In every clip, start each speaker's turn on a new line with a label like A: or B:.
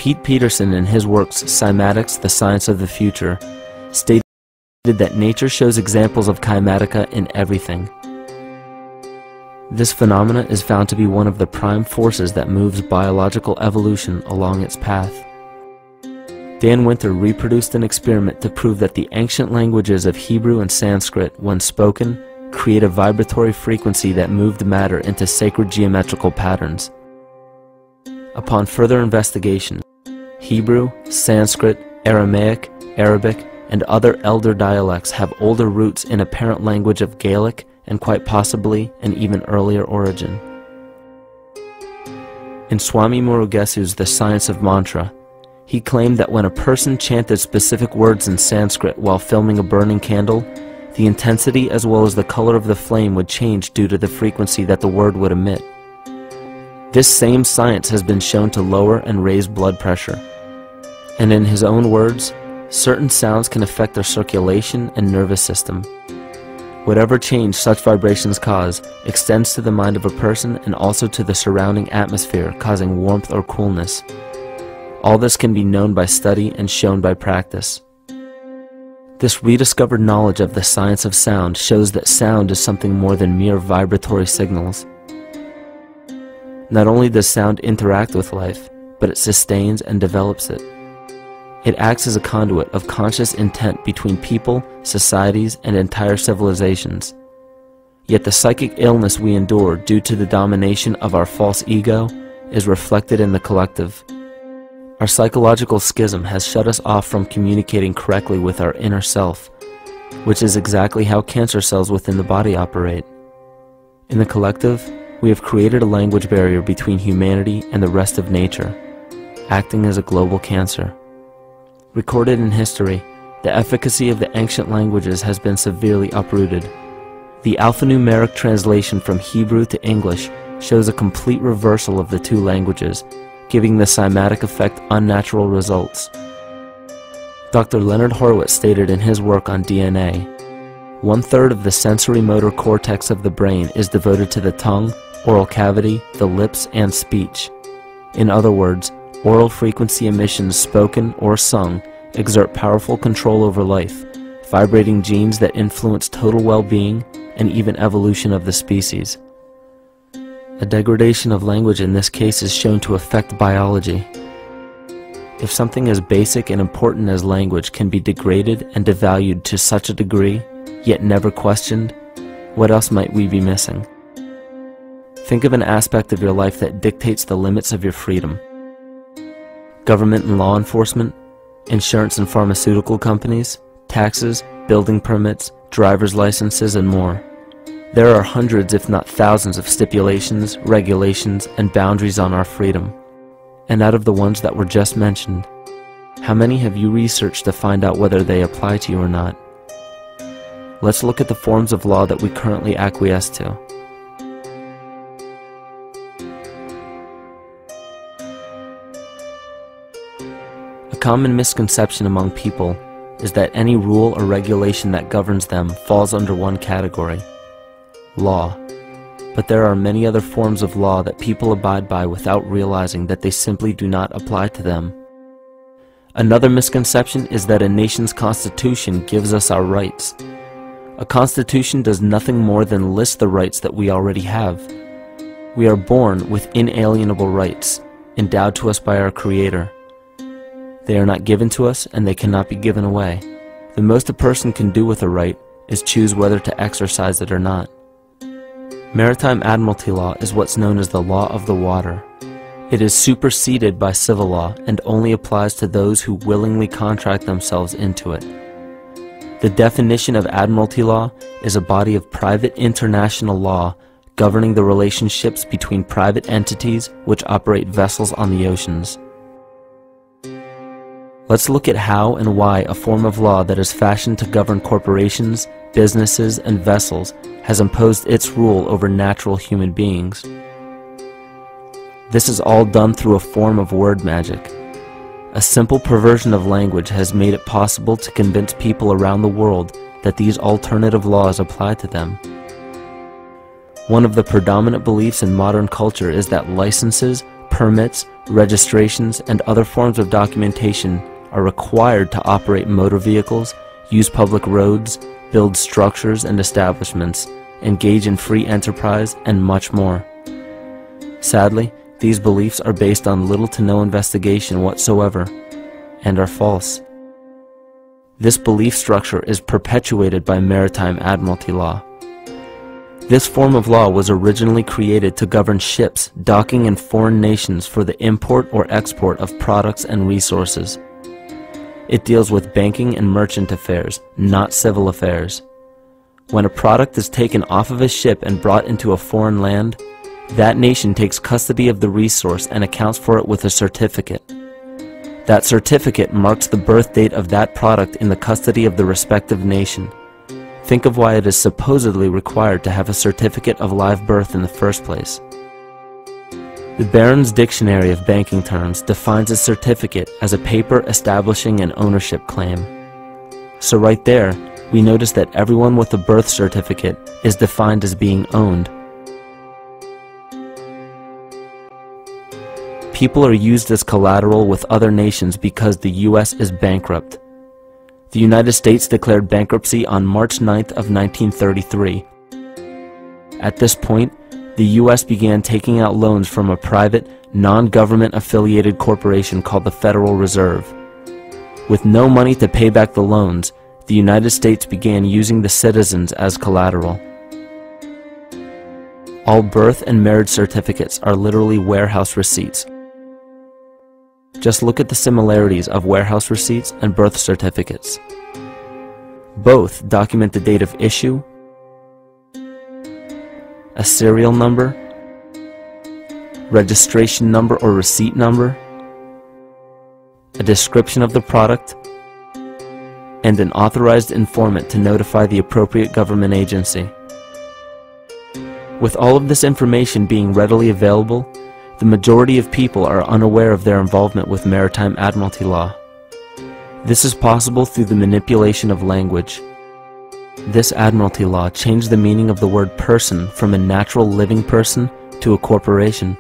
A: Pete Peterson, in his works Cymatics, The Science of the Future, stated that nature shows examples of Kymatica in everything. This phenomena is found to be one of the prime forces that moves biological evolution along its path. Dan Winter reproduced an experiment to prove that the ancient languages of Hebrew and Sanskrit, when spoken, create a vibratory frequency that moved matter into sacred geometrical patterns. Upon further investigation, Hebrew, Sanskrit, Aramaic, Arabic, and other elder dialects have older roots in a parent language of Gaelic and quite possibly an even earlier origin. In Swami Murugesu's The Science of Mantra, he claimed that when a person chanted specific words in Sanskrit while filming a burning candle, the intensity as well as the color of the flame would change due to the frequency that the word would emit. This same science has been shown to lower and raise blood pressure. And in his own words, certain sounds can affect their circulation and nervous system. Whatever change such vibrations cause extends to the mind of a person and also to the surrounding atmosphere, causing warmth or coolness. All this can be known by study and shown by practice. This rediscovered knowledge of the science of sound shows that sound is something more than mere vibratory signals. Not only does sound interact with life, but it sustains and develops it. It acts as a conduit of conscious intent between people, societies, and entire civilizations. Yet the psychic illness we endure due to the domination of our false ego is reflected in the collective. Our psychological schism has shut us off from communicating correctly with our inner self, which is exactly how cancer cells within the body operate. In the collective, we have created a language barrier between humanity and the rest of nature, acting as a global cancer. Recorded in history, the efficacy of the ancient languages has been severely uprooted. The alphanumeric translation from Hebrew to English shows a complete reversal of the two languages, giving the cymatic effect unnatural results. Dr. Leonard Horowitz stated in his work on DNA, 1/3 of the sensory motor cortex of the brain is devoted to the tongue, oral cavity, the lips, and speech. In other words, oral frequency emissions spoken or sung exert powerful control over life, vibrating genes that influence total well-being and even evolution of the species. A degradation of language in this case is shown to affect biology. If something as basic and important as language can be degraded and devalued to such a degree, yet never questioned, what else might we be missing? Think of an aspect of your life that dictates the limits of your freedom. Government and law enforcement, insurance and pharmaceutical companies, taxes, building permits, driver's licenses, and more. There are hundreds if not thousands of stipulations, regulations, and boundaries on our freedom. And out of the ones that were just mentioned, how many have you researched to find out whether they apply to you or not? Let's look at the forms of law that we currently acquiesce to. A common misconception among people is that any rule or regulation that governs them falls under one category: law. But there are many other forms of law that people abide by without realizing that they simply do not apply to them. Another misconception is that a nation's constitution gives us our rights. A constitution does nothing more than list the rights that we already have. We are born with inalienable rights, endowed to us by our Creator. They are not given to us, and they cannot be given away. The most a person can do with a right is choose whether to exercise it or not. Maritime admiralty law is what's known as the law of the water. It is superseded by civil law and only applies to those who willingly contract themselves into it. The definition of admiralty law is a body of private international law governing the relationships between private entities which operate vessels on the oceans. Let's look at how and why a form of law that is fashioned to govern corporations, businesses, and vessels has imposed its rule over natural human beings. This is all done through a form of word magic. A simple perversion of language has made it possible to convince people around the world that these alternative laws apply to them. One of the predominant beliefs in modern culture is that licenses, permits, registrations, and other forms of documentation are required to operate motor vehicles, use public roads, build structures and establishments, engage in free enterprise, and much more. Sadly, these beliefs are based on little to no investigation whatsoever, and are false. This belief structure is perpetuated by maritime admiralty law. This form of law was originally created to govern ships docking in foreign nations for the import or export of products and resources. It deals with banking and merchant affairs, not civil affairs. When a product is taken off of a ship and brought into a foreign land, that nation takes custody of the resource and accounts for it with a certificate. That certificate marks the birth date of that product in the custody of the respective nation. Think of why it is supposedly required to have a certificate of live birth in the first place. The Barron's Dictionary of Banking Terms defines a certificate as a paper establishing an ownership claim. So right there, we notice that everyone with a birth certificate is defined as being owned. People are used as collateral with other nations because the U.S. is bankrupt. The United States declared bankruptcy on March 9th of 1933. At this point, the U.S. began taking out loans from a private, non-government affiliated corporation called the Federal Reserve. With no money to pay back the loans, the United States began using the citizens as collateral. All birth and marriage certificates are literally warehouse receipts. Just look at the similarities of warehouse receipts and birth certificates. Both document the date of issue, a serial number, registration number or receipt number, a description of the product, and an authorized informant to notify the appropriate government agency. With all of this information being readily available, the majority of people are unaware of their involvement with maritime admiralty law. This is possible through the manipulation of language. This admiralty law changed the meaning of the word person from a natural living person to a corporation.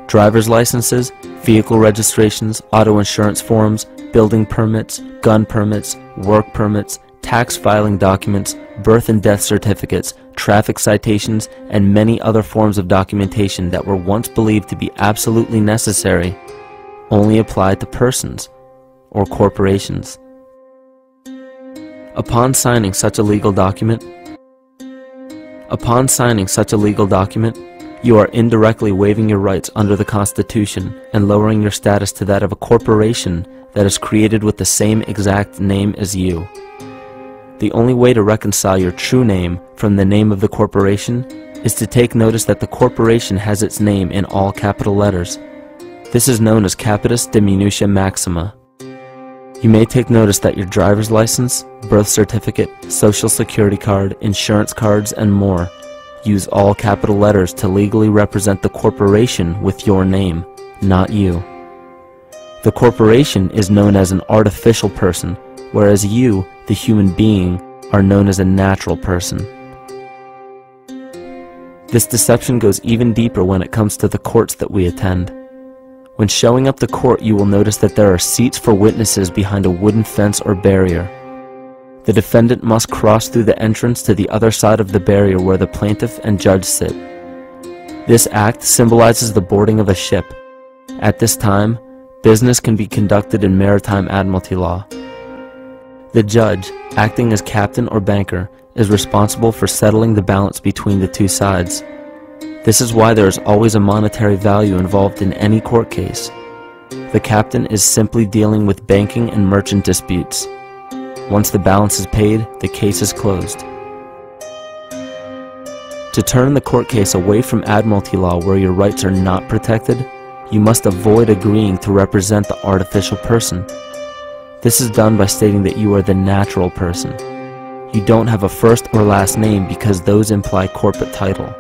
A: Driver's licenses, vehicle registrations, auto insurance forms, building permits, gun permits, work permits, tax filing documents, birth and death certificates, traffic citations, and many other forms of documentation that were once believed to be absolutely necessary only apply to persons or corporations. Upon signing such a legal document, you are indirectly waiving your rights under the Constitution and lowering your status to that of a corporation that is created with the same exact name as you. The only way to reconcile your true name from the name of the corporation is to take notice that the corporation has its name in all capital letters. This is known as capitis diminutia maxima. You may take notice that your driver's license, birth certificate, social security card, insurance cards, and more use all capital letters to legally represent the corporation with your name, not you. The corporation is known as an artificial person, whereas you, the human being, are known as a natural person. This deception goes even deeper when it comes to the courts that we attend. When showing up to court, you will notice that there are seats for witnesses behind a wooden fence or barrier. The defendant must cross through the entrance to the other side of the barrier where the plaintiff and judge sit. This act symbolizes the boarding of a ship. At this time, business can be conducted in maritime admiralty law. The judge, acting as captain or banker, is responsible for settling the balance between the two sides. This is why there is always a monetary value involved in any court case. The captain is simply dealing with banking and merchant disputes. Once the balance is paid, the case is closed. To turn the court case away from admiralty law where your rights are not protected, you must avoid agreeing to represent the artificial person. This is done by stating that you are the natural person. You don't have a first or last name because those imply corporate title.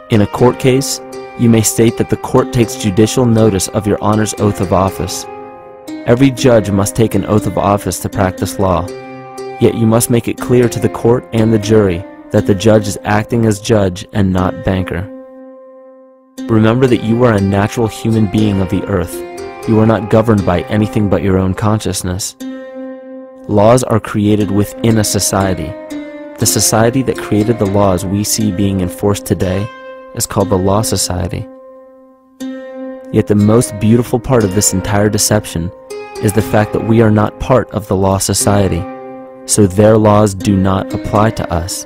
A: In a court case, you may state that the court takes judicial notice of your honor's oath of office. Every judge must take an oath of office to practice law, yet you must make it clear to the court and the jury that the judge is acting as judge and not banker. Remember that you are a natural human being of the earth. You are not governed by anything but your own consciousness. Laws are created within a society. The society that created the laws we see being enforced today is called the Law Society. Yet the most beautiful part of this entire deception is the fact that we are not part of the Law Society, so their laws do not apply to us.